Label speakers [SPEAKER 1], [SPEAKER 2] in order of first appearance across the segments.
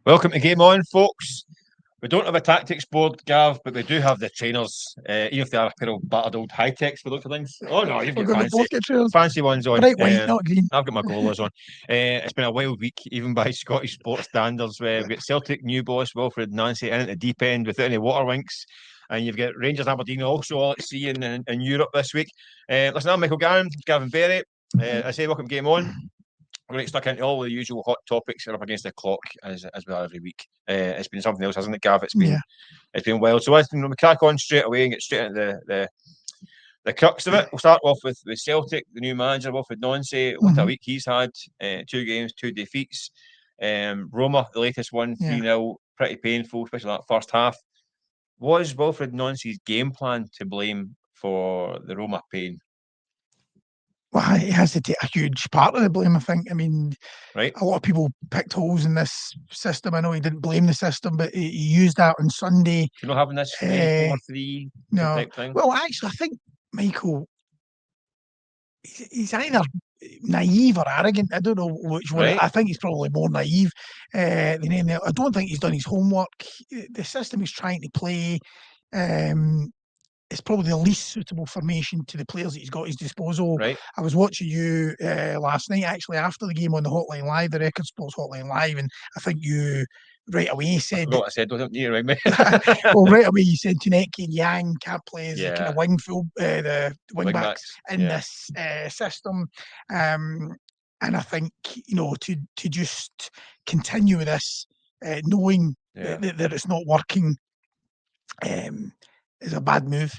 [SPEAKER 1] Welcome to Game On, folks. We don't have a tactics board, Gav, but we do have the trainers, even if they are a pair of battered old high-techs for look for things. Oh no, you've
[SPEAKER 2] We're
[SPEAKER 1] got
[SPEAKER 2] going to both get trainers.
[SPEAKER 1] fancy ones on.
[SPEAKER 2] Bright white, not green.
[SPEAKER 1] I've got my goalers on. It's been a wild week, even by Scottish sports standards. We've got Celtic new boss Wilfred Nancy in at the deep end without any water winks. And you've got Rangers Aberdeen also all at sea in Europe this week. Listen, I'm Michael Gannon, Gavin Berry. I say welcome to Game On. We're going to get stuck into all the usual hot topics that are up against the clock as we are every week. It's been something else, hasn't it, Gav? It's been wild. So let's we crack on straight away and get straight into the crux of it. We'll start off with Celtic, the new manager, Wilfred Nancy. What a week he's had. 2 games, 2 defeats. Roma, the latest one, 3-0. Pretty painful, especially that first half. Was Wilfred Nancy's game plan to blame for the Roma pain?
[SPEAKER 2] Well, he has to take a huge part of the blame, I think. I mean,
[SPEAKER 1] right.
[SPEAKER 2] A lot of people picked holes in this system. I know he didn't blame the system, but he used that on Sunday.
[SPEAKER 1] You're not having this 4-3 type thing?
[SPEAKER 2] Well, actually, I think, Michael, he's either naive or arrogant. I don't know which one.
[SPEAKER 1] Right.
[SPEAKER 2] I think he's probably more naive than anything. I don't think he's done his homework. The system he's trying to play, it's probably the least suitable formation to the players that he's got at his disposal.
[SPEAKER 1] Right.
[SPEAKER 2] I was watching you last night, actually, after the game on the Hotline Live, the Record Sports Hotline Live, and I think you right away said...
[SPEAKER 1] I said, don't you remind me?
[SPEAKER 2] Well, right away you said Tuneki and Yang can't play as the kind of the wing backs in this system. And I think, to just continue with this, knowing that it's not working, is a bad move.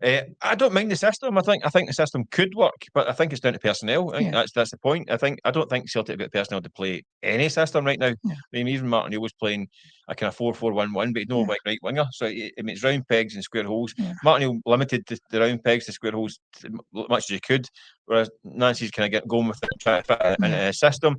[SPEAKER 1] I don't mind the system. I think the system could work, but I think it's down to personnel. I think that's the point. I don't think Celtic have got personnel to play any system right now. I mean, even Martin O'Neill was playing a kind of 4-4-1-1, but he's no right winger. So it's round pegs and square holes. Martin O'Neill limited the round pegs to square holes as much as he could, whereas Nancy's kind of going with it, trying to fit in a system.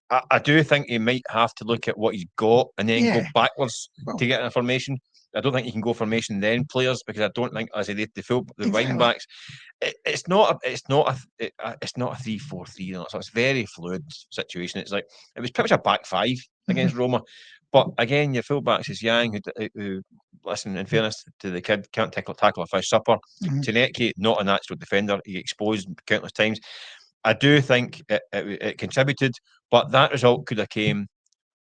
[SPEAKER 1] I do think he might have to look at what he's got and then go backwards to get an formation. I don't think you can go formation then players, because I don't think, as I say, the wing backs. It's not a 3-4-3. So it's a very fluid situation. It's like it was pretty much a back five against Roma, but again, your full backs is Yang, who listen, in fairness to the kid, can't tackle a fish supper. Tuneki, not a natural defender. He exposed countless times. I do think it contributed, but that result could have came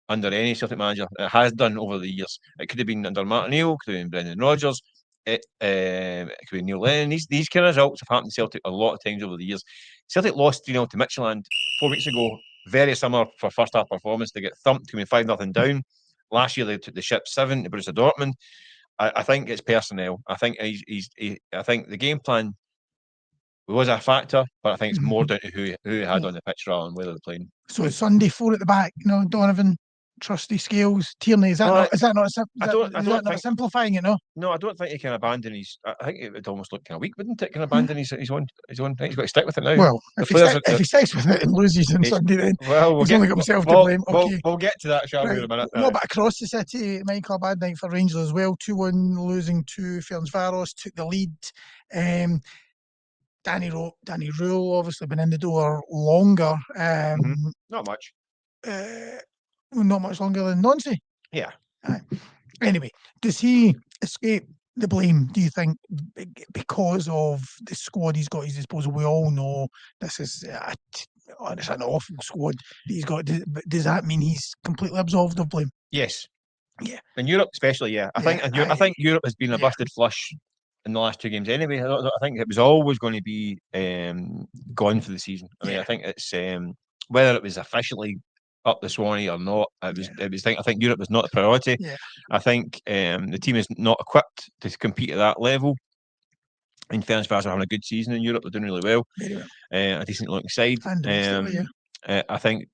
[SPEAKER 1] under any Celtic manager. It has done over the years. It could have been under Martin O'Neill, could have been Brendan Rodgers, it could be Neil Lennon. These kind of results have happened to Celtic a lot of times over the years. Celtic lost 3-0 to Midtjylland 4 weeks ago, very similar for first half performance. They get thumped, coming 5-0 down. Last year they took the ship 7 to Borussia Dortmund. I think it's personnel. I think I think the game plan was a factor, but I think it's more down to who he had on the pitch rather than whether they're playing.
[SPEAKER 2] So it's Sunday 4 at the back, Donovan, Trusty, Scales, Tierney. Is that not simplifying it?
[SPEAKER 1] No, I don't think he can abandon his. I think it would almost look kind of weak, wouldn't it? Can abandon his own thing. He's got to stick with it now.
[SPEAKER 2] Well, if he sticks with it and loses on Sunday, then he's only got himself to blame.
[SPEAKER 1] We'll get to that, shall we, in a minute?
[SPEAKER 2] No, but across the city, Michael, a bad night for Rangers as well. 2-1, losing to Ferencváros, took the lead. Danny Rohl obviously been in the door longer.
[SPEAKER 1] Not much.
[SPEAKER 2] Not much longer than Nancy.
[SPEAKER 1] Yeah.
[SPEAKER 2] Anyway, does he escape the blame, do you think, because of the squad he's got at his disposal? We all know this is it's an awful squad that he's got. Does that mean he's completely absolved of blame?
[SPEAKER 1] Yes.
[SPEAKER 2] Yeah.
[SPEAKER 1] In Europe, especially, I think Europe has been a busted flush in the last 2 games anyway. I think it was always going to be gone for the season. I mean, I think it's whether it was officially up the Swanee or not, I think Europe was not the priority. I think the team is not equipped to compete at that level. In Ferencváros are having a good season in Europe. They're doing really well. A decent looking side. I think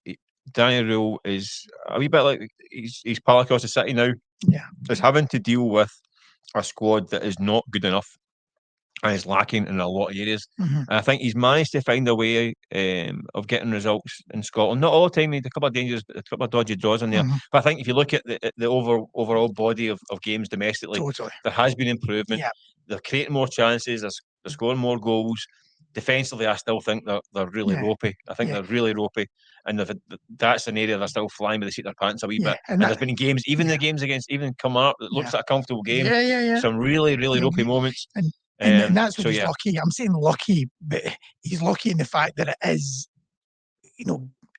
[SPEAKER 1] Danny Rohl is a wee bit like he's pal across the city now. Is having to deal with a squad that is not good enough and is lacking in a lot of areas. And I think he's managed to find a way of getting results in Scotland. Not all the time. He had a couple of dodgy draws in there. But I think if you look at the overall body of games domestically, there has been improvement. They're creating more chances. They're scoring more goals. defensively, I still think they're really ropey. I think they're really ropey, and that's an area they're still flying by the seat of their pants a wee bit. And there's been games, even the games against even Kilmarnock, that looks like a comfortable game. Some really ropey moments.
[SPEAKER 2] And that's what he's lucky. I'm saying lucky, but he's lucky in the fact that it is,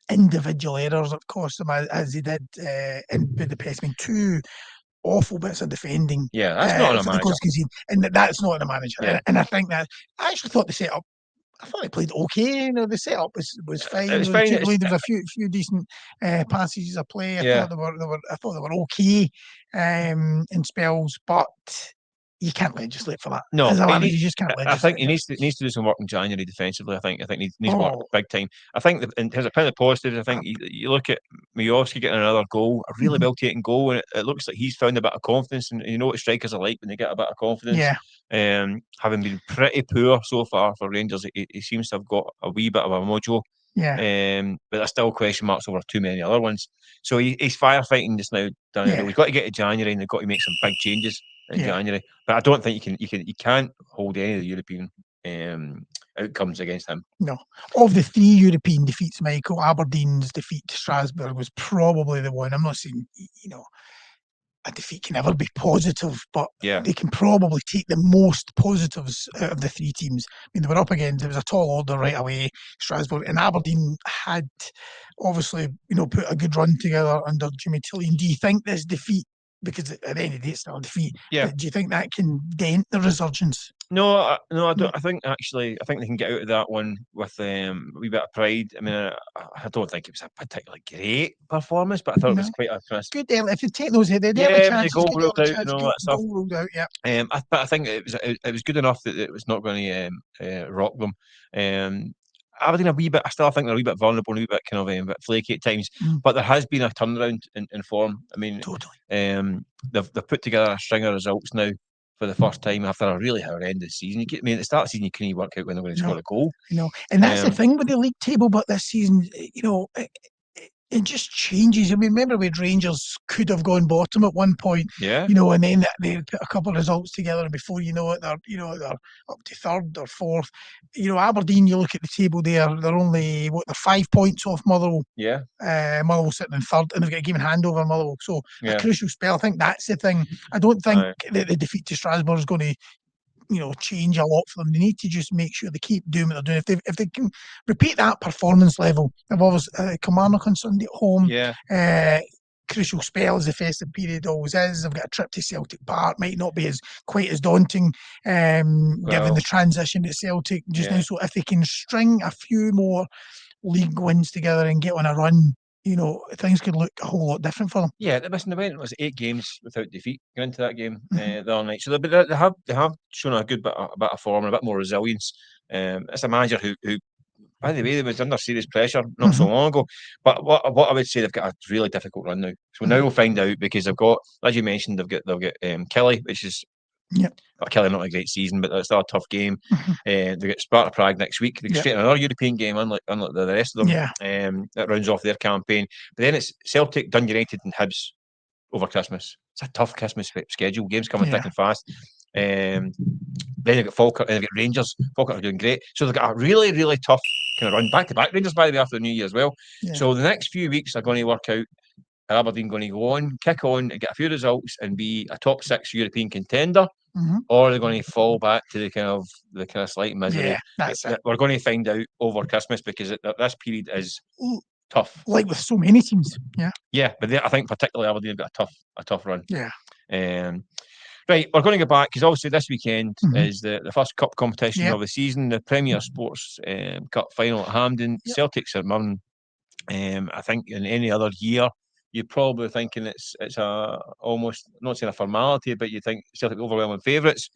[SPEAKER 2] individual errors that cost him, as he did in Budapest. I mean, 2 awful bits of defending.
[SPEAKER 1] Yeah, that's not on a manager.
[SPEAKER 2] And that's not on a manager.
[SPEAKER 1] Yeah.
[SPEAKER 2] And I think that I actually thought the setup. I thought they played okay. The setup was fine.
[SPEAKER 1] It was fine.
[SPEAKER 2] There was a few decent passages of play. I thought they were okay in spells, but you can't legislate for that.
[SPEAKER 1] No,
[SPEAKER 2] as a manager, you just can't legislate.
[SPEAKER 1] I think he needs to do some work in January defensively. I think he needs work big time. I think in terms of kind of positives, I think you look at Majowski getting another goal, a really well taken goal, and it looks like he's found a bit of confidence. And you know what strikers are like when they get a bit of confidence.
[SPEAKER 2] Yeah.
[SPEAKER 1] Having been pretty poor so far for Rangers, he seems to have got a wee bit of a mojo.
[SPEAKER 2] Yeah.
[SPEAKER 1] But there's still question marks over too many other ones. So he's firefighting just now. He's got to get to January, and they've got to make some big changes in January. But I don't think you can't hold any of the European outcomes against him.
[SPEAKER 2] No. Of the 3 European defeats, Michael, Aberdeen's defeat to Strasbourg was probably the one. I'm not saying a defeat can never be positive, but they can probably take the most positives out of the 3 teams. I mean, they were up against, it was a tall order right away, Strasbourg, and Aberdeen had obviously, put a good run together under Jimmy Tillian. Do you think this defeat, because at the end of the day it's still a defeat, do you think that can dent the resurgence?
[SPEAKER 1] No, I don't. I think they can get out of that one with a wee bit of pride. I mean, I don't think it was a particularly great performance, but I thought it was quite a
[SPEAKER 2] good. If you take those, they had chances.
[SPEAKER 1] The goal ruled out and all that stuff.
[SPEAKER 2] Goal ruled out, yeah.
[SPEAKER 1] But I think it was good enough that it was not going to rock them. Aberdeen I still think they're a wee bit vulnerable and a wee bit kind of a bit flaky at times, but there has been a turnaround in form. I mean,
[SPEAKER 2] totally.
[SPEAKER 1] They've put together a string of results now for the first time after a really horrendous season. At the start of the season, you couldn't work out when they're going to score a goal.
[SPEAKER 2] And that's the thing with the league table, but this season, it just changes. I mean, remember when Rangers could have gone bottom at one point, and then they put a couple of results together, and before you know it, they're up to 3rd or 4th. Aberdeen, you look at the table there, they're only they're 5 points off Motherwell.
[SPEAKER 1] Yeah.
[SPEAKER 2] Motherwell sitting in 3rd, and they've got a game in hand over Motherwell. So a crucial spell. I think that's the thing. I don't think that the defeat to Strasbourg is going to change a lot for them. They need to just make sure they keep doing what they're doing. If they can repeat that performance level, they've always Kilmarnock on Sunday at home. Crucial spell as the festive period always is. They've got a trip to Celtic Park. Might not be quite as daunting, given the transition to Celtic just now. So if they can string a few more league wins together and get on a run, things could look a whole lot different for them.
[SPEAKER 1] Yeah, they went. It was 8 games without defeat going into that game the other night. So they have shown a good bit of form and a bit more resilience. It's a manager who, by the way, they was under serious pressure not so long ago. But what I would say, they've got a really difficult run now. So now we'll find out, because they've got, as you mentioned, they've got Kelly, which is. Kelly not a great season, but it's still a tough game. They get Sparta Prague next week. They get straight another European game, unlike the rest of them. That rounds off their campaign. But then it's Celtic, Dundee United, and Hibs over Christmas. It's a tough Christmas schedule. Games coming thick and fast. Then they've got Falkirk, and they've got Rangers. Falkirk are doing great. So they've got a really, really tough kind of run. Back-to-back Rangers, by the way, after the New Year as well. So the next few weeks are going to work out. Aberdeen going to go on, kick on, and get a few results and be a top 6 European contender, or they're going to fall back to the kind of slight misery.
[SPEAKER 2] Yeah, that's it.
[SPEAKER 1] We're going to find out over Christmas, because this period is tough.
[SPEAKER 2] Like with so many teams.
[SPEAKER 1] Yeah, but I think particularly Aberdeen have got a tough run.
[SPEAKER 2] Yeah.
[SPEAKER 1] Right, we're going to go back, because obviously this weekend is the first cup competition of the season, the Premier Sports Cup final at Hampden. Celtics are Mirren. I think in any other year, you're probably thinking it's a almost, not saying a formality, but you think Celtic overwhelming favourites.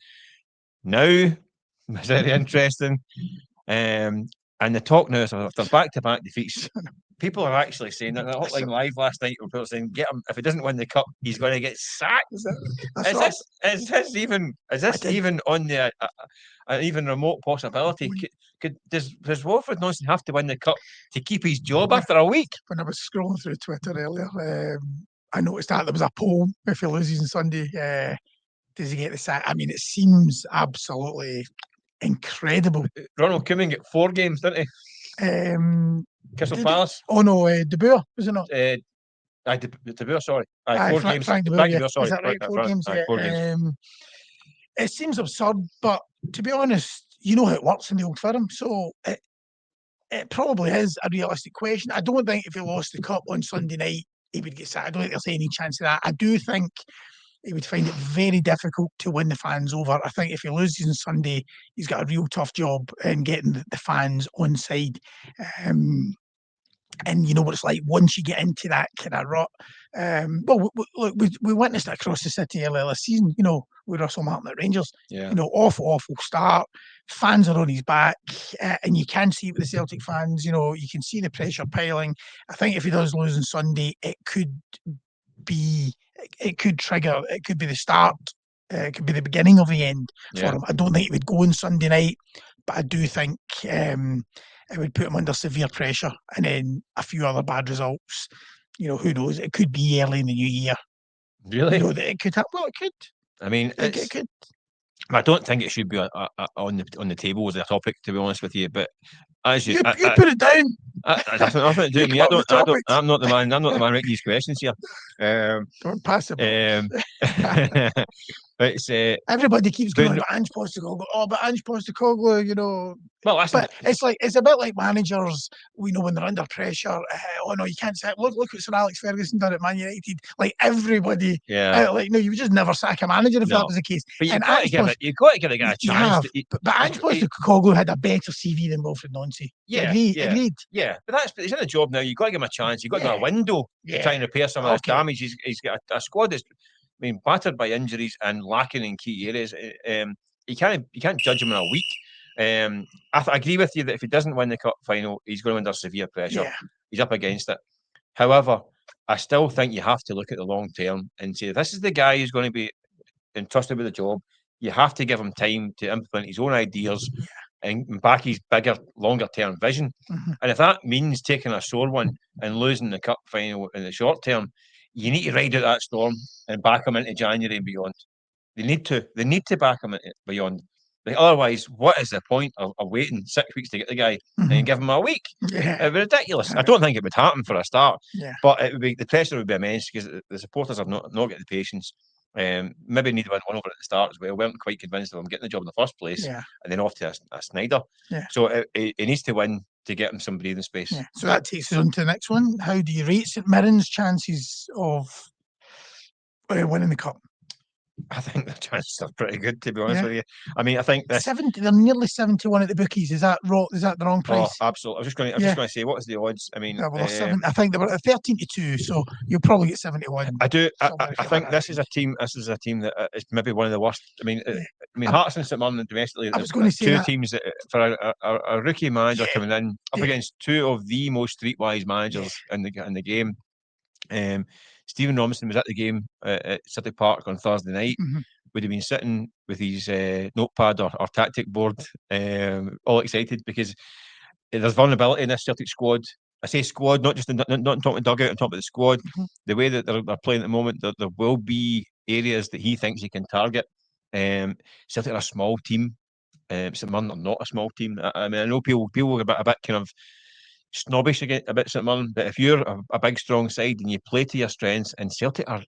[SPEAKER 1] Now, very interesting. And the talk now is after back-to-back defeats, people are actually saying that. The Hotline Live last night, people were saying, "Get him! If he doesn't win the cup, he's going to get sacked." Is this even on the an even remote possibility? Does Watford Nonson have to win the cup to keep his job after a week?
[SPEAKER 2] When I was scrolling through Twitter earlier, I noticed that there was a poll: if he loses on Sunday, does he get the sack? I mean, it seems absolutely incredible.
[SPEAKER 1] Ronald Koeman got 4 games, didn't he? Crystal Palace.
[SPEAKER 2] Oh no, De Boer, was it not?
[SPEAKER 1] De Boer, sorry. 4 games.
[SPEAKER 2] Frank De Boer, yeah.
[SPEAKER 1] Sorry.
[SPEAKER 2] Is that right? 4 games, yeah.
[SPEAKER 1] 4 games.
[SPEAKER 2] It seems absurd, but to be honest, you know how it works in the Old Firm, so it probably is a realistic question. I don't think if he lost the cup on Sunday night, he would get sacked. I don't think there's any chance of that. I do think he would find it very difficult to win the fans over. I think if he loses on Sunday, he's got a real tough job in getting the fans on side. And you know what it's like once you get into that kind of rut. Look, we witnessed it across the city earlier this season, you know, with Russell Martin at Rangers.
[SPEAKER 1] Yeah.
[SPEAKER 2] You know, awful start. Fans are on his back, and you can see it with the Celtic fans, you know, you can see the pressure piling. I think if he does lose on Sunday, it could trigger, it could be the start, it could be the beginning of the end for him. I don't think it would go on Sunday night, but I do think it would put him under severe pressure, and then a few other bad results. You know, who knows? It could be early in the new year.
[SPEAKER 1] Really?
[SPEAKER 2] You know, that it could happen. Well, it could.
[SPEAKER 1] I mean,
[SPEAKER 2] it could.
[SPEAKER 1] I don't think it should be on the table as a topic, to be honest with you. But as
[SPEAKER 2] you put it down.
[SPEAKER 1] That's nothing to do with me. I'm not the man. I'm not the man writing these questions here.
[SPEAKER 2] Don't pass it.
[SPEAKER 1] It's
[SPEAKER 2] everybody keeps going, Ange Postecoglou. Oh, but Ange Postecoglou, you know.
[SPEAKER 1] Well, but
[SPEAKER 2] it's a bit like managers. We know when they're under pressure. Oh no, you can't say. Look what Sir Alex Ferguson done at Man United. Like everybody. No, you would just never sack a manager if that was the case.
[SPEAKER 1] But you've got to give a guy a chance.
[SPEAKER 2] But Ange Postecoglou had a better CV than Wilfried Nancy. Agreed.
[SPEAKER 1] Yeah, but he's in a job now. You've got to give him a chance. You've got to give him a window to try and repair some of this damage. He's got a squad that's battered by injuries and lacking in key areas. You can't judge him in a week. I agree with you that if he doesn't win the cup final, he's going under severe pressure. He's up against it. However, I still think you have to look at the long term and say this is the guy who's going to be entrusted with the job. You have to give him time to implement his own ideas and back his bigger, longer term vision. And if that means taking a sore one and losing the cup final in the short term, you need to ride out that storm and back him into January and beyond. They need to back him beyond. Like, otherwise, what is the point of waiting 6 weeks to get the guy and give him a week? It would be ridiculous. I don't think it would happen for a start, but it would be, the pressure would be immense because the supporters have not got the patience. Maybe need one over at the start as well. We weren't quite convinced of him getting the job in the first place, and then off to a Snyder. So he needs to win to get him some breathing space.
[SPEAKER 2] So that takes us on to the next one. How do you rate St Mirren's chances of winning the cup?
[SPEAKER 1] I think the chances are pretty good, to be honest with you. I mean, I think
[SPEAKER 2] they're nearly 71 at the bookies. Is that wrong? Is that the wrong price?
[SPEAKER 1] Oh, absolutely. I was just going to say, what is the odds? I mean,
[SPEAKER 2] I think they were at 13-2, so you'll probably get 71.
[SPEAKER 1] I do. I think this is a team. This is a team that is maybe one of the worst. I mean, Hearts and St Mirren domestically.
[SPEAKER 2] I was going to say
[SPEAKER 1] two teams that, for a rookie manager coming in up against two of the most streetwise managers in the game. Stephen Robinson was at the game at City Park on Thursday night. Would have been sitting with his notepad or tactic board, all excited because there's vulnerability in this Celtic squad. I say squad, not talking about dugout, I'm talking about the squad. The way that they're playing at the moment, there will be areas that he thinks he can target. Celtic are a small team. St Mirren are not a small team. I mean, I know people are a bit kind of snobbish about St Mirren, but if you're a big strong side and you play to your strengths, and Celtic are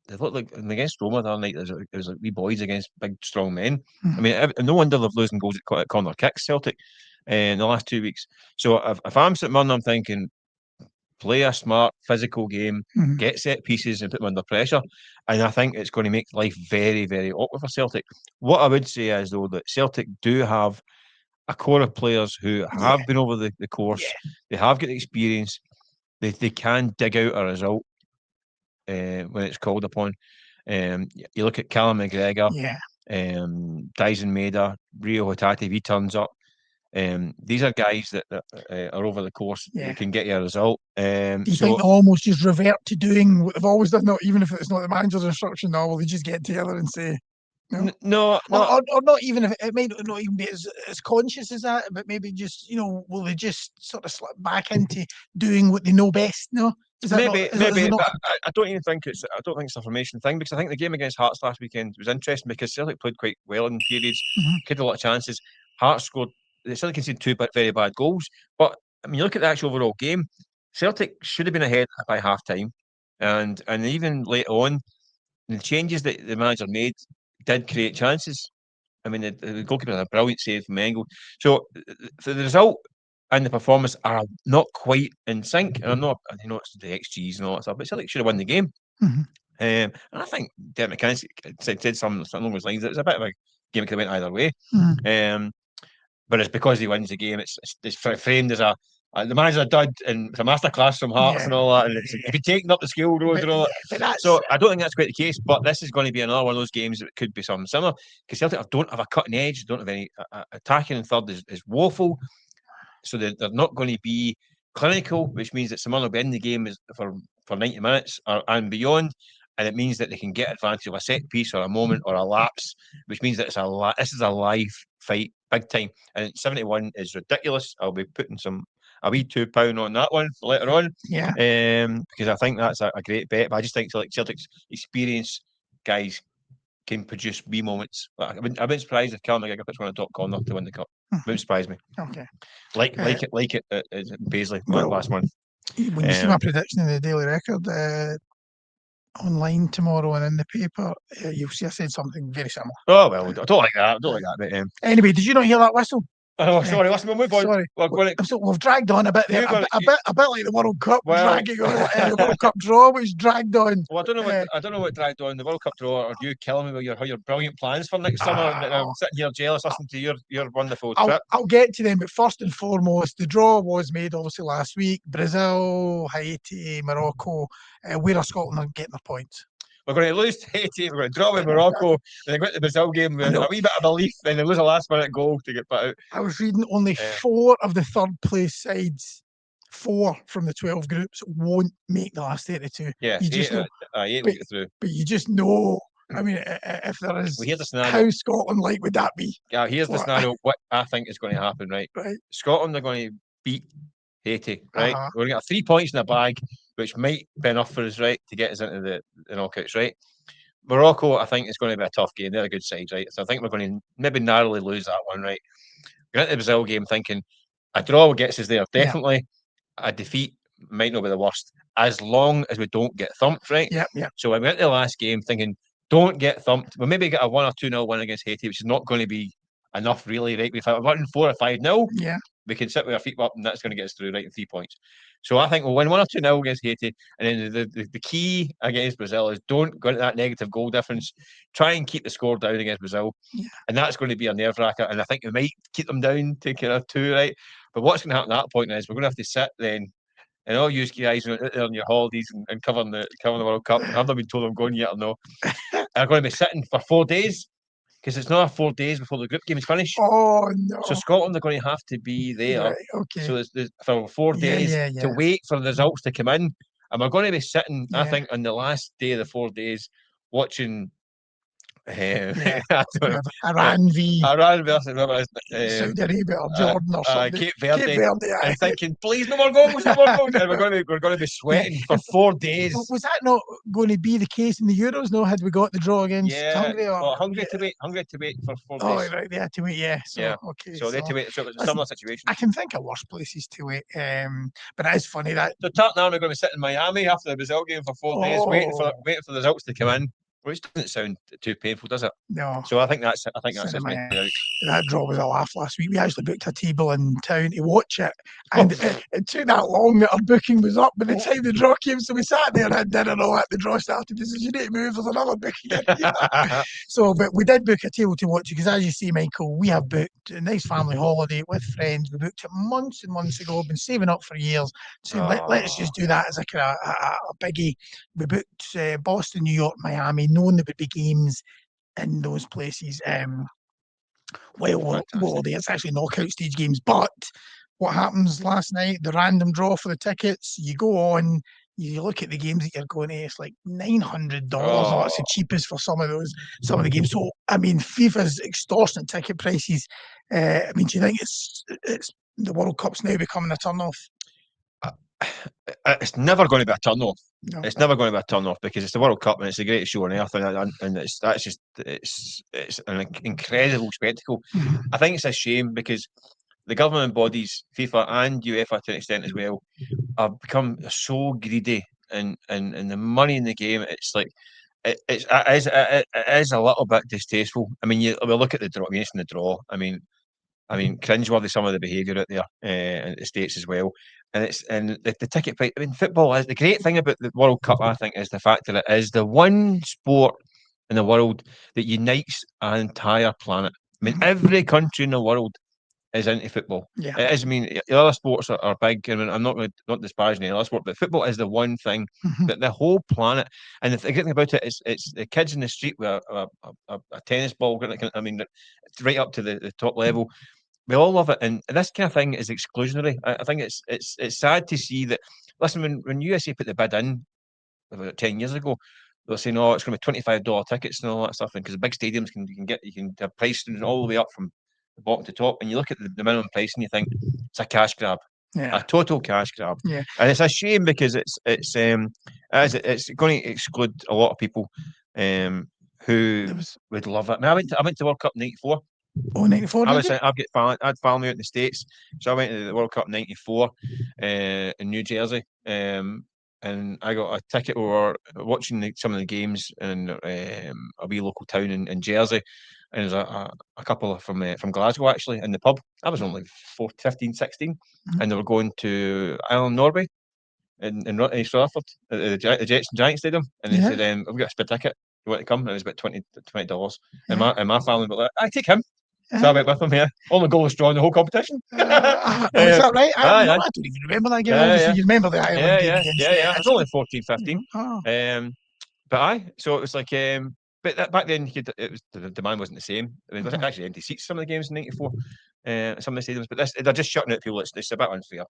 [SPEAKER 1] they look like against Roma the other night, it was like wee boys against big strong men. I mean, no wonder they're losing goals at corner kicks, Celtic, in the last 2 weeks. So if I'm St Mirren, I'm thinking play a smart physical game, get set pieces and put them under pressure, and I think it's going to make life very, very awkward for Celtic. What I would say is though that Celtic do have a core of players who have been over the course. They have got the experience. They can dig out a result when it's called upon. You look at Callum McGregor, Dyson Maeda, Rio Hatate, if he turns up. These are guys that are over the course that can get you a result.
[SPEAKER 2] Do you think they'll almost just revert to doing what they've always done, even if it's not the manager's instruction? Or will they just get together and say,
[SPEAKER 1] No.
[SPEAKER 2] Or not even if it may not even be as conscious as that, but maybe just will they just sort of slip back into doing what they know best? No,
[SPEAKER 1] Maybe, but I don't even think it's. I don't think it's a formation thing, because I think the game against Hearts last weekend was interesting because Celtic played quite well in periods, had a lot of chances. Hearts scored. They Celtic conceded 2 very bad goals, but I mean, you look at the actual overall game. Celtic should have been ahead by half time, and even later on, the changes that the manager made did create chances. I mean, the goalkeeper had a brilliant save from Engel. So the result and the performance are not quite in sync. And I'm not, it's the XGs and all that stuff, but Celtic should have won the game. And I think Dermot McKenzie said something along those lines. It was a bit of a game that could have went either way. But it's because he wins the game. It's framed as the man's a dud, and it's a masterclass from Hearts and all that, and it's be taking up the skill road and all that. So I don't think that's quite the case, but this is going to be another one of those games that could be something similar, because Celtic don't have a cutting edge, don't have any attacking, and third is woeful, so they're not going to be clinical, which means that someone will be in the game for 90 minutes and beyond, and it means that they can get advantage of a set piece or a moment or a lapse, which means that this is a live fight, big time, and 71 is ridiculous. I'll be putting a wee £2 on that one later on. Because I think that's a great bet. But I just think Celtic's experience, guys, can produce wee moments. I wouldn't be surprised if Callum McGregor puts one on the top corner to win the cup. Wouldn't surprise me.
[SPEAKER 2] Okay.
[SPEAKER 1] Like it at Paisley last month.
[SPEAKER 2] When you see my prediction in the Daily Record online tomorrow and in the paper, you'll see I said something very similar.
[SPEAKER 1] Oh well, I don't like that. But,
[SPEAKER 2] anyway, did you not hear that whistle?
[SPEAKER 1] Oh, sorry, listen, we'll move on.
[SPEAKER 2] Sorry. We've dragged on a bit there, a bit like the World Cup dragging on, the World Cup draw was dragged on.
[SPEAKER 1] Well, I don't know what dragged on, the World Cup draw, or you killing me with your brilliant plans for next summer. I'm sitting here jealous listening to your wonderful trip.
[SPEAKER 2] I'll get to them, but first and foremost, the draw was made obviously last week. Brazil, Haiti, Morocco. Where are Scotland getting their points?
[SPEAKER 1] We're going to lose to Haiti, we're going to draw with Morocco, and then go to the Brazil game with a wee bit of belief, and then lose a last-minute goal to get put out.
[SPEAKER 2] I was reading only 4 of the third-place sides, 4 from the 12 groups, won't make the last 32.
[SPEAKER 1] Yeah,
[SPEAKER 2] you just know.
[SPEAKER 1] Through.
[SPEAKER 2] But you just know. I mean, if there is,
[SPEAKER 1] here's the scenario.
[SPEAKER 2] How Scotland would that be?
[SPEAKER 1] Yeah, here's the scenario. What I think is going to happen, right? Scotland are going to beat Haiti, right? We're going to get 3 points in the bag, which might be enough for us, right, to get us into the knockouts, right? Morocco, I think, is going to be a tough game. They're a good side, right? So I think we're going to maybe narrowly lose that one, right? We're into the Brazil game thinking a draw gets us there, definitely. A defeat might not be the worst, as long as we don't get thumped, right? So I went to the last game thinking, don't get thumped. We'll maybe get a 1 or 2-0 win against Haiti, which is not going to be enough, really, right? If we're running 4 or 5-0, we can sit with our feet up, and that's going to get us through, right, in 3 points. So I think we'll win 1 or 2-0 against Haiti, and then the key against Brazil is don't go into that negative goal difference. Try and keep the score down against Brazil, and that's going to be a nerve wracker. And I think we might keep them down to kind of 2, right? But what's going to happen at that point is we're going to have to sit then, and all you guys are on your holidays and covering the World Cup. I've not been told I'm going yet or no. Are going to be sitting for 4 days. Because it's not 4 days before the group game is finished.
[SPEAKER 2] Oh, no.
[SPEAKER 1] So Scotland are going to have to be there.
[SPEAKER 2] Right, okay.
[SPEAKER 1] So there's for 4 days to wait for the results to come in. And we're going to be sitting, I think, on the last day of the 4 days, watching
[SPEAKER 2] Iran
[SPEAKER 1] versus
[SPEAKER 2] Saudi Arabia or Jordan or something.
[SPEAKER 1] Cape Verde. And thinking, please, no more goals, no more goals. And we're going to be sweating for 4 days.
[SPEAKER 2] Was that not going to be the case in the Euros? No, had we got the draw against Hungary?
[SPEAKER 1] Hungary to wait for 4 days.
[SPEAKER 2] Oh, right, they had to wait, So, okay.
[SPEAKER 1] So they had to wait. So it was a similar situation.
[SPEAKER 2] I can think of worse places to wait. But it is funny that.
[SPEAKER 1] So Tartan Army are going to be sitting in Miami after the Brazil game for 4 days, waiting for the results to come in. Which doesn't sound too painful, does it?
[SPEAKER 2] No.
[SPEAKER 1] So I think that's it.
[SPEAKER 2] That draw was a laugh last week. We actually booked a table in town to watch it, and it took that long that our booking was up by the time the draw came. So we sat there and had dinner and all that. The draw started. He says, "You need to move. There's another booking." So, but we did book a table to watch it because, as you see, Michael, we have booked a nice family holiday with friends. We booked it months and months ago. We've been saving up for years. So let's just do that as a kind of a biggie. We booked Boston, New York, Miami, knowing there would be games in those places. It's actually knockout stage games. But what happens last night, the random draw for the tickets, you go on, you look at the games that you're going to, it's like $900. That's the cheapest for some of the games. So, I mean, FIFA's extortionate ticket prices. I mean, do you think it's the World Cup's now becoming a turn-off?
[SPEAKER 1] it's never going to be a turn off.
[SPEAKER 2] No.
[SPEAKER 1] It's never going to be a turn off because it's the World Cup and it's the greatest show on earth, and it's an incredible spectacle. I think it's a shame because the government bodies, FIFA and UEFA to an extent as well, have become so greedy and the money in the game. It's like it is a little bit distasteful. I mean, we look at the draw. The draw. I mean, cringeworthy some of the behaviour out there in the States as well. And the ticket price. I mean, football is the great thing about the World Cup. I think is the fact that it is the one sport in the world that unites an entire planet. I mean, every country in the world is into football.
[SPEAKER 2] Yeah.
[SPEAKER 1] It is. I mean, the other sports are big. I mean, I'm not disparaging any other sport, but football is the one thing that the whole planet. And the great thing about it is, it's the kids in the street with a tennis ball. I mean, it's right up to the top level. We all love it, and this kind of thing is exclusionary. I think it's sad to see that. Listen, when USA put the bid in about 10 years ago, they were saying, "Oh, it's going to be $25 tickets and all that stuff," and because the big stadiums you can have pricing all the way up from the bottom to top, and you look at the minimum price and you think it's a cash grab, a total cash grab.
[SPEAKER 2] Yeah,
[SPEAKER 1] and it's a shame because it's going to exclude a lot of people who would love it. I mean, I went to World Cup '94.
[SPEAKER 2] Oh, 94.
[SPEAKER 1] I had family out in the States, so I went to the World Cup '94 in New Jersey, and I got a ticket. We were watching some of the games in a wee local town in Jersey, and there's a couple from Glasgow actually in the pub. I was only 15, 16, and they were going to Ireland, Norway, in East Rutherford, at the Jets and Giants Stadium, and they said, "I've got a spare ticket. You want to come?" And it was about $20, and my family were like, "I take him." So I went with him, Only goal was drawn the whole competition.
[SPEAKER 2] Is that right? I don't even remember that game. Obviously, you remember the Ireland game against
[SPEAKER 1] I was only 14, 15. So it was like, but back then the demand wasn't the same. I mean, it was actually empty seats some of the games in '94, some of the stadiums. But they're just shutting out people. It's a bit unfair.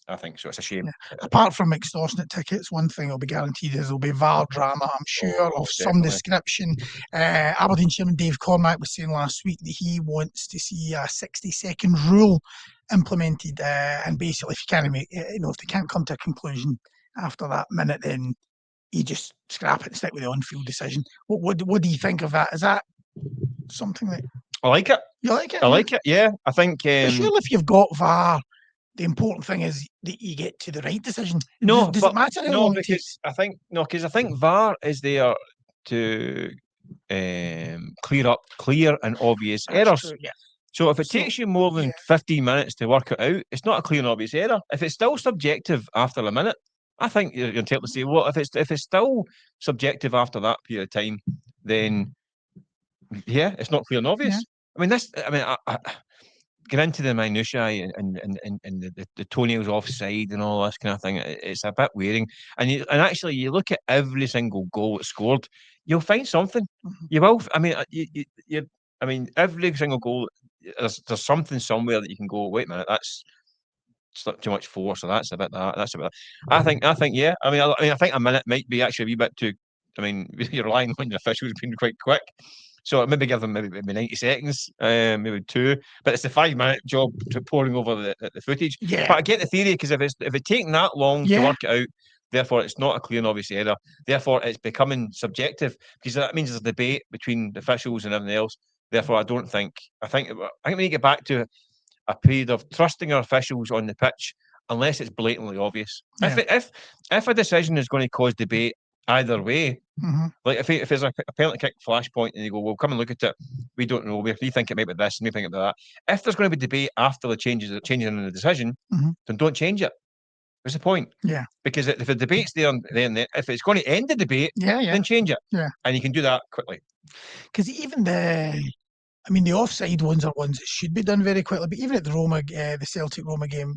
[SPEAKER 1] I think so. It's a shame.
[SPEAKER 2] Apart from extortionate tickets, one thing will be guaranteed is there'll be VAR drama, I'm sure, of some description. Aberdeen chairman Dave Cormack was saying last week that he wants to see a 60-second rule implemented, and basically, if they can't come to a conclusion after that minute, then you just scrap it and stick with the on-field decision. What do you think of that? Is that something that
[SPEAKER 1] I like it?
[SPEAKER 2] You like it?
[SPEAKER 1] I like it. Yeah, I think.
[SPEAKER 2] Surely, if you've got VAR, the important thing is that you get to the right decision. Does it matter how long it takes?
[SPEAKER 1] I think VAR is there to clear and obvious errors.
[SPEAKER 2] True, yeah.
[SPEAKER 1] So if it takes you more than 15 minutes to work it out, it's not a clear and obvious error. If it's still subjective after a minute, I think you're entitled to say, well, if it's still subjective after that period of time, then it's not clear and obvious. Yeah. I get into the minutiae and the toenails offside and all this kind of thing. It's a bit wearing. And actually, you look at every single goal that's scored, you'll find something. You will. I mean, every single goal, there's something somewhere that you can go, wait a minute, that's too much force, or that's a bit that. That's a bit. I think, yeah. I think a minute might be actually a wee bit too. I mean, you're relying on the officials being quite quick. So maybe give them maybe 90 seconds, maybe 2. But it's the 5-minute job to poring over the footage.
[SPEAKER 2] Yeah.
[SPEAKER 1] But I get the theory, because if it's taking that long to work it out, therefore it's not a clear and obvious error. Therefore it's becoming subjective, because that means there's a debate between the officials and everything else. Therefore, I think we need to get back to a period of trusting our officials on the pitch, unless it's blatantly obvious. Yeah. If a decision is going to cause debate either way, like if there's a penalty kick flashpoint and you go, well, come and look at it, we don't know, we think it might be this and we think it might be that. If there's going to be debate after the changes in the decision, then don't change it. What's the point?
[SPEAKER 2] Yeah.
[SPEAKER 1] Because if the debate's there, then if it's going to end the debate, then change it.
[SPEAKER 2] Yeah.
[SPEAKER 1] And you can do that quickly.
[SPEAKER 2] Because even the offside ones are ones that should be done very quickly. But even at the Celtic Roma game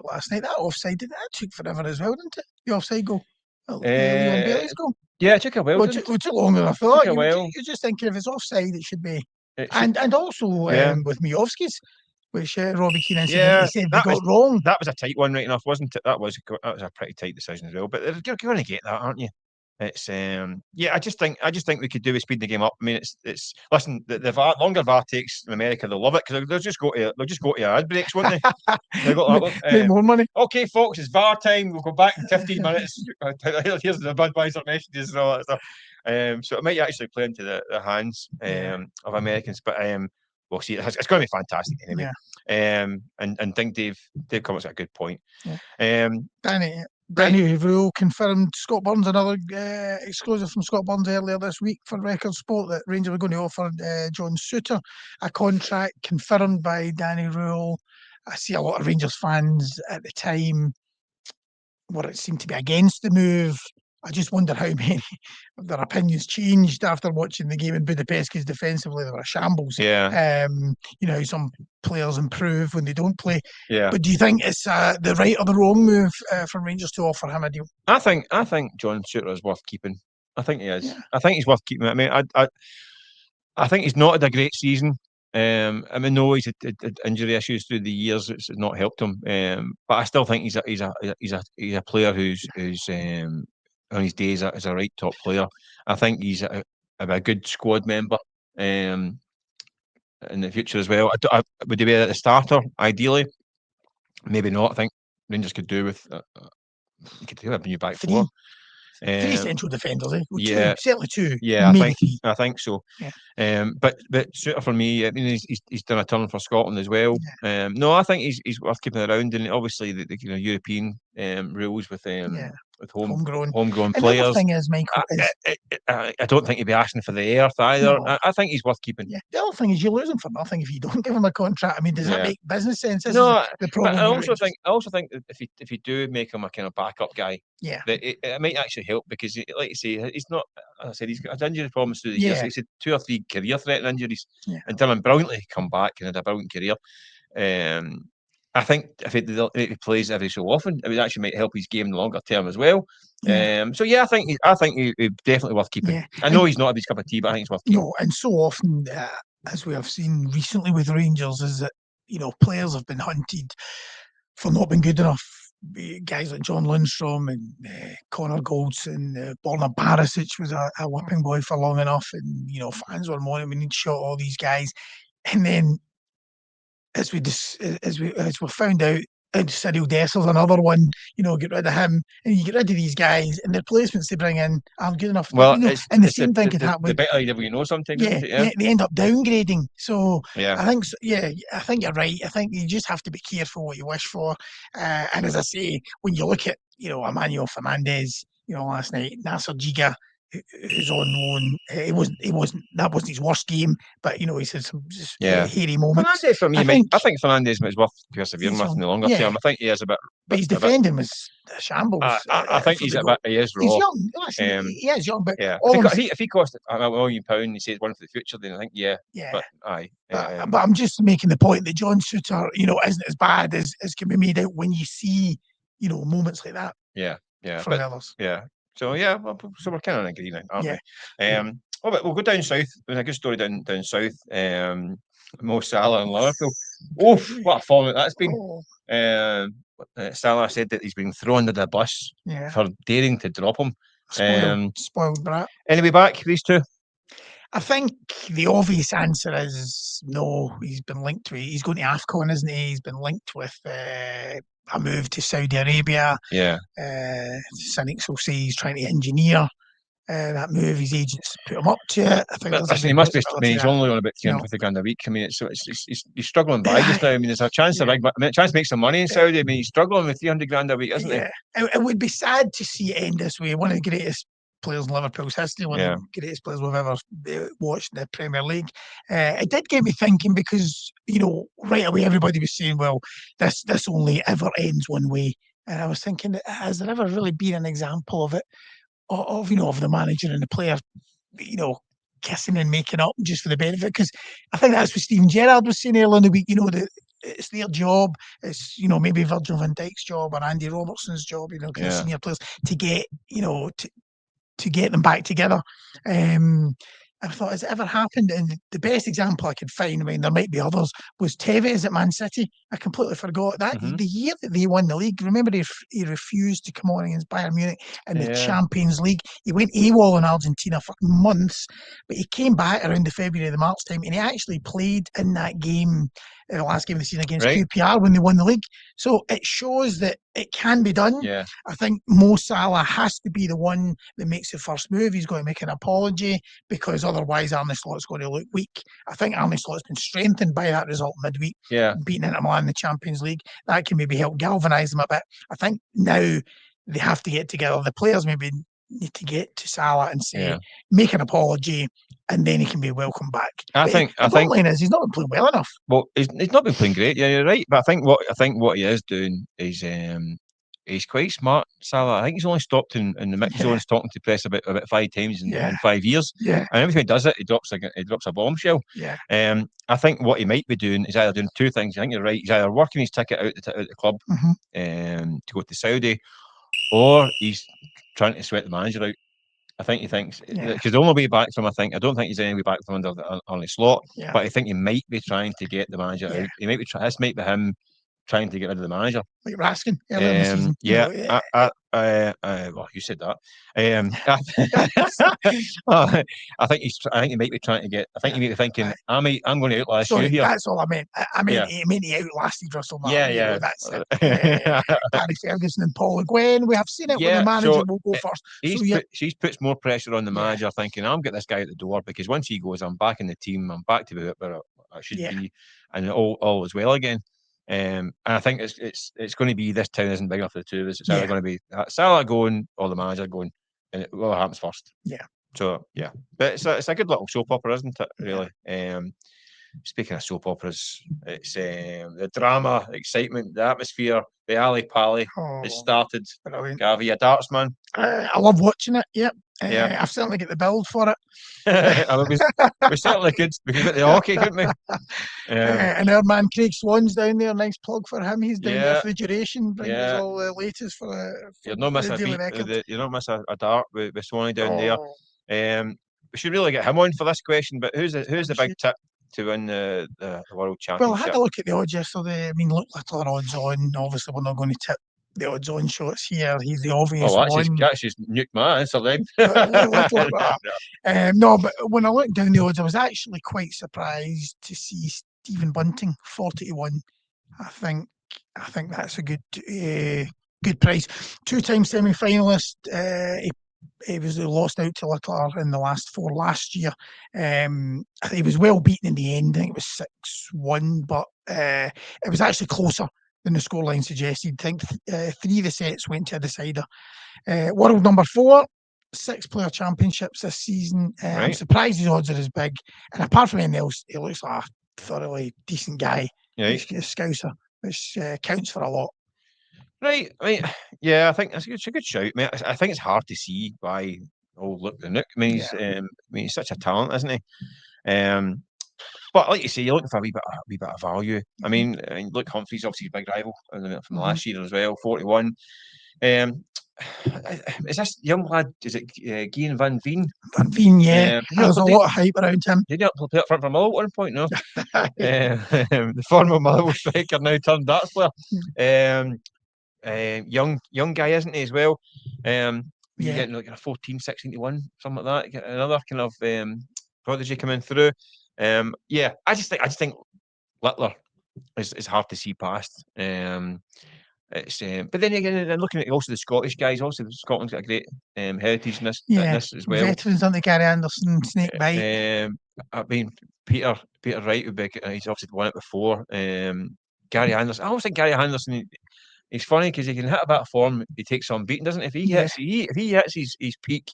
[SPEAKER 2] last night, that offside, that took forever as well, didn't it? The offside goal. Leon Bailey's goal.
[SPEAKER 1] Yeah, it took a while.
[SPEAKER 2] It took longer than I thought. You're just thinking if it's offside, it should be. And also with Miovski's, which Robbie Keane said they got wrong.
[SPEAKER 1] That was a tight one, right enough, wasn't it? That was a pretty tight decision as well. But you're going to get that, aren't you? It's I just think we could do with speeding the game up. I mean, it's listen, the longer VAR takes in America, they'll love it because they'll just go to ad breaks, won't they? They got
[SPEAKER 2] make more money.
[SPEAKER 1] Okay, folks, it's VAR time. We'll go back in 15 minutes. Here's the Budweiser messages and all that stuff. So it might actually play into the hands of Americans, but we'll see. It's going to be fantastic anyway. Yeah. And think Dave Cummins got a good point.
[SPEAKER 2] Yeah. Danny Rohl confirmed Scott Burns, another exclusive from Scott Burns earlier this week for Record Sport, that Rangers were going to offer John Souttar a contract, confirmed by Danny Rohl. I see a lot of Rangers fans at the time it seemed to be against the move. I just wonder how many of their opinions changed after watching the game in Budapest, because defensively they were a shambles.
[SPEAKER 1] Yeah.
[SPEAKER 2] Some players improve when they don't play.
[SPEAKER 1] Yeah.
[SPEAKER 2] But do you think it's the right or the wrong move for Rangers to offer him a deal?
[SPEAKER 1] I think John Souttar is worth keeping. I think he is. Yeah. I think he's worth keeping. I mean, I think he's not had a great season. I mean, no, he's had injury issues through the years. It's not helped him. But I still think he's a player who's on his days as a right top player. I think he's a good squad member in the future as well. Would he be a starter ideally? Maybe not. I think Rangers could do with could have a new back four.
[SPEAKER 2] Three central defenders, eh? Well,
[SPEAKER 1] yeah,
[SPEAKER 2] certainly two.
[SPEAKER 1] Yeah,
[SPEAKER 2] maybe
[SPEAKER 1] I think so. Yeah. But Souttar for me, I mean, he's done a turn for Scotland as well. Yeah. No, I think he's worth keeping around, and obviously the European rules with homegrown players.
[SPEAKER 2] Another thing is, Michael,
[SPEAKER 1] I don't think he'd be asking for the earth either. No. I think he's worth keeping.
[SPEAKER 2] Yeah. The other thing is, you lose him for nothing if you don't give him a contract. I mean, does that make business sense?
[SPEAKER 1] No, the problem. But I also think if you do make him a kind of backup guy, that it might actually help, because, like you say, he's not. As I said, he's got injury problems through the years. He's had 2 or 3 career-threatening injuries, and done brilliantly come back and had a brilliant career. I think if he plays every so often, it would actually might help his game in the longer term as well. I think he's definitely worth keeping. Yeah. I know he's not a big cup of tea, but I think it's worth keeping.
[SPEAKER 2] No, and so often, as we have seen recently with Rangers, is that players have been hunted for not being good enough. Guys like John Lundstrom and Connor Goldson, Borna Barisic was a whipping boy for long enough, and fans were moaning we need to shot all these guys, and then as we found out, Cyril Desser's another one. Get rid of him, and you get rid of these guys, and the replacements they bring in aren't good enough.
[SPEAKER 1] Well,
[SPEAKER 2] and the same thing could happen.
[SPEAKER 1] The better you sometimes.
[SPEAKER 2] They end up downgrading. So I think, I think you're right. I think you just have to be careful what you wish for. And as I say, when you look at Emmanuel Fernandez, last night, Nasser Giga, who's on loan, that wasn't his worst game, but he's had some hairy moments.
[SPEAKER 1] Fernandez, for me, I think Fernandez is worth persevering with in the longer term. I think he is a bit,
[SPEAKER 2] but his defending was a shambles.
[SPEAKER 1] I think he is raw.
[SPEAKER 2] He's young. He is young, but
[SPEAKER 1] if he cost £1 million, he says one for the future, then I think but aye.
[SPEAKER 2] But I'm just making the point that John Souttar, isn't as bad as can be made out when you see moments like that.
[SPEAKER 1] From
[SPEAKER 2] others.
[SPEAKER 1] So we're kind of in agreement, aren't we? But we'll go down south. There's a good story down south. Mo Salah and Liverpool. What a format that's been. Salah said that he's been thrown under the bus for daring to drop him.
[SPEAKER 2] Spoiled brat.
[SPEAKER 1] Anyway, back these two.
[SPEAKER 2] I think the obvious answer is no. He's been linked to it. He's going to AFCON, isn't he? He's been linked with a move to Saudi Arabia. Cynics will say he's trying to engineer that move. His agents put him up to it. I think
[SPEAKER 1] he must be. I mean, he's only on about £250,000 a week. I mean, he's struggling by just now. I mean, there's a chance to make some money in Saudi. I mean, he's struggling with £300,000 a week, isn't he?
[SPEAKER 2] It would be sad to see it end this way. One of the greatest players in Liverpool's history, one of the greatest players we've ever watched in the Premier League. It did get me thinking, because right away everybody was saying, well, this only ever ends one way, and I was thinking, has there ever really been an example of it, of the manager and the player kissing and making up just for the benefit? Because I think that's what Steven Gerrard was saying earlier in the week, that it's their job, it's maybe Virgil van Dijk's job or Andy Robertson's job, senior players, to get to get them back together. I thought, has it ever happened? And the best example I could find, I mean, there might be others, was Tevez at Man City. I completely forgot that. The year that they won the league, remember he refused to come on against Bayern Munich in the Champions League. He went AWOL in Argentina for months, but he came back around the February, the March time, and he actually played in that game, the last game of the season against QPR when they won the league. So it shows that it can be done.
[SPEAKER 1] Yeah.
[SPEAKER 2] I think Mo Salah has to be the one that makes the first move. He's going to make an apology, because otherwise Arne Slot's going to look weak. I think Arne Slot's been strengthened by that result midweek, beating Inter Milan in the Champions League. That can maybe help galvanise them a bit. I think now they have to get together. The players maybe need to get to Salah and say, make an apology, and then he can be welcomed back.
[SPEAKER 1] I think
[SPEAKER 2] is he's not been playing well enough.
[SPEAKER 1] Well, he's not been playing great. Yeah, you're right. But I think what he is doing is he's quite smart, Salah. I think he's only stopped in the mix zones talking to press about 5 times in 5 years.
[SPEAKER 2] Yeah.
[SPEAKER 1] And every time he does it, he drops a bombshell.
[SPEAKER 2] Yeah.
[SPEAKER 1] I think what he might be doing is either doing 2 things. I think you're right. He's either working his ticket out the club to go to Saudi, or he's trying to sweat the manager out. I think he thinks because the only way back from I don't think he's any way back from under the Slot. Yeah. But I think he might be trying to get the manager out. He might be this might be him trying to get rid of the manager.
[SPEAKER 2] Like Raskin earlier in the season.
[SPEAKER 1] Yeah. Well, you said that. I think he might be trying to get. I think he might be thinking, I'm going to outlast you here.
[SPEAKER 2] That's all I meant. I mean, he outlasted Russell Martin. Yeah. That's it. Gary Ferguson and Paul Le Guen. We have seen it when the manager will go first.
[SPEAKER 1] She puts more pressure on the manager, thinking, I'm getting this guy out the door, because once he goes, I'm back in the team. I'm back to where I should be, and all is well again. And I think it's going to be, this town isn't big enough for the two of us. It's either going to be Salah going or the manager going, and what happens first.
[SPEAKER 2] Yeah.
[SPEAKER 1] So but it's a good little soap opera, isn't it? Really. Speaking of soap operas, it's the drama, excitement, the atmosphere, the alley pally has started.
[SPEAKER 2] Brilliant.
[SPEAKER 1] Gavin, a darts man.
[SPEAKER 2] I love watching it. Yep. I've certainly got the build for it.
[SPEAKER 1] we certainly could. We could get the hockey, couldn't we?
[SPEAKER 2] And our man Craig Swan's down there. Nice plug for him. He's down there for the duration, bringing us all the latest for
[SPEAKER 1] you're not missing a dart with Swanee down there. We should really get him on for this question. But who's the big tip to win the World Championship?
[SPEAKER 2] Well, I had a look at the odds yesterday. I mean, look, little odds on. Obviously, we're not going to tip the odds on shots here. He's the obvious one.
[SPEAKER 1] That's just nuke my answer then.
[SPEAKER 2] No, but when I looked down the odds, I was actually quite surprised to see Stephen Bunting 40-1. I think that's a good price. 2-time semi-finalist. He was lost out to Littler in the last 4 last year. He was well beaten in the end. I think it was 6-1, but it was actually closer than the scoreline suggested. I think 3 of the sets went to a decider. World number 4, 6-player championships this season. I'm surprised his odds are as big. And apart from anything else, he looks like a thoroughly decent guy. He's a Scouser, which counts for a lot.
[SPEAKER 1] Right. I mean, I think it's a good shout. I think it's hard to see why. Oh, look, the Nook. I mean, he's such a talent, isn't he? But like you say, you're looking for a wee bit of value. I mean, look, Humphrey's obviously a big rival from last year as well, 41. Is this young lad? Is it Gian Van Veen?
[SPEAKER 2] Van Veen, there's a lot of hype around him.
[SPEAKER 1] Did he play up front for Motherwell at one point? No. The former Motherwell striker now turned darts player. Young guy, isn't he, as well? You're getting like a 14, 16-1, something like that. Get another kind of prodigy coming through. I just think Littler is hard to see past. But then again, looking at also the Scottish guys, also Scotland's got a great heritage in this as well.
[SPEAKER 2] Veterans, aren't they? Gary Anderson, Snake Bite.
[SPEAKER 1] I mean, Peter Wright would be. He's obviously won it before. Gary Anderson. I always think Gary Anderson. He's funny because he can hit a bit of form. He takes on beating, doesn't he? If he hits his peak,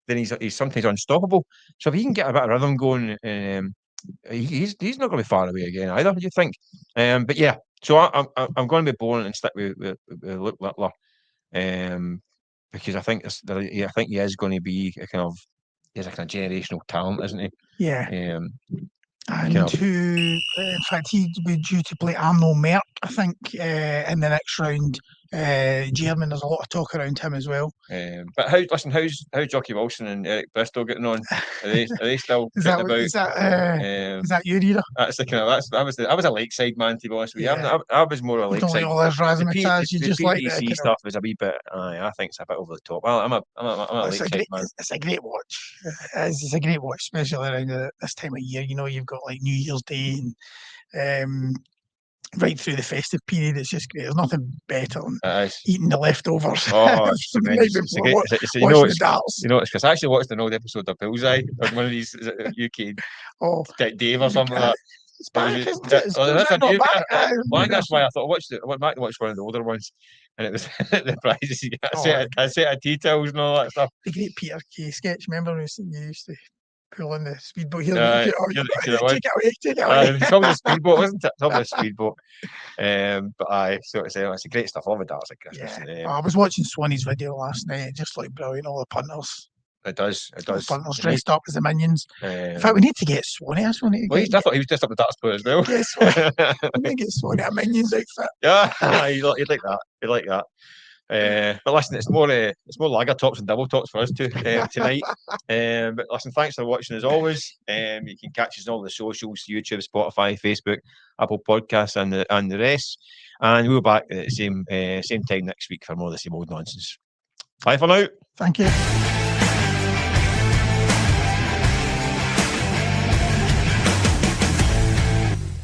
[SPEAKER 1] then he's sometimes unstoppable. So if he can get a bit of rhythm going, he's not going to be far away again either. Do you think? But yeah. So I'm going to be boring and stick with Luke Littler, because I think he is going to be a kind of generational talent, isn't he?
[SPEAKER 2] Yeah. And in fact, he'd be due to play Arno Merck, I think, in the next round. German, there's a lot of talk around him as well.
[SPEAKER 1] But how's Jockey Wilson and Eric Bristol getting on? Are they still about?
[SPEAKER 2] Is that your era?
[SPEAKER 1] That's the kind of I was a Lakeside man, to be honest with you. I was more a Lakeside.
[SPEAKER 2] All this razzmatazz, you just like
[SPEAKER 1] the stuff was a wee bit. I think it's a bit over the top. I'm a Lakeside man.
[SPEAKER 2] It's a great watch. It's a great watch, especially around this time of year. You've got like New Year's Day and right through the festive period. It's just great. There's nothing better than eating the leftovers.
[SPEAKER 1] It's
[SPEAKER 2] the darts.
[SPEAKER 1] It's because I actually watched an old episode of Bullseye on one of these UK Dave or something like that.
[SPEAKER 2] It's back.
[SPEAKER 1] That's why I thought I went back to watch one of the older ones, and it was the prizes you get a set of details and all that stuff.
[SPEAKER 2] The great Peter Kay sketch, remember when you used to pull in the speedboat here?
[SPEAKER 1] Take it away. It's always a speedboat, wasn't it? It's always a speedboat. But it's a great stuff. All the darts at Christmas.
[SPEAKER 2] I was watching Swanee's video last night. It just looked brilliant. All the punters.
[SPEAKER 1] It does.
[SPEAKER 2] The punters dressed up as the minions. In fact, we need to get Swanee. I
[SPEAKER 1] thought he was dressed up the darts player as well.
[SPEAKER 2] Yes, we need to get Swanee a minions outfit.
[SPEAKER 1] Yeah, you'd like that. You'd like that. But listen, it's more lager talks and double talks for us too tonight. But listen, thanks for watching as always. You can catch us on all the socials: YouTube, Spotify, Facebook, Apple Podcasts, and the rest. And we'll be back at the same time next week for more of the same old nonsense. Bye for now.
[SPEAKER 2] Thank you.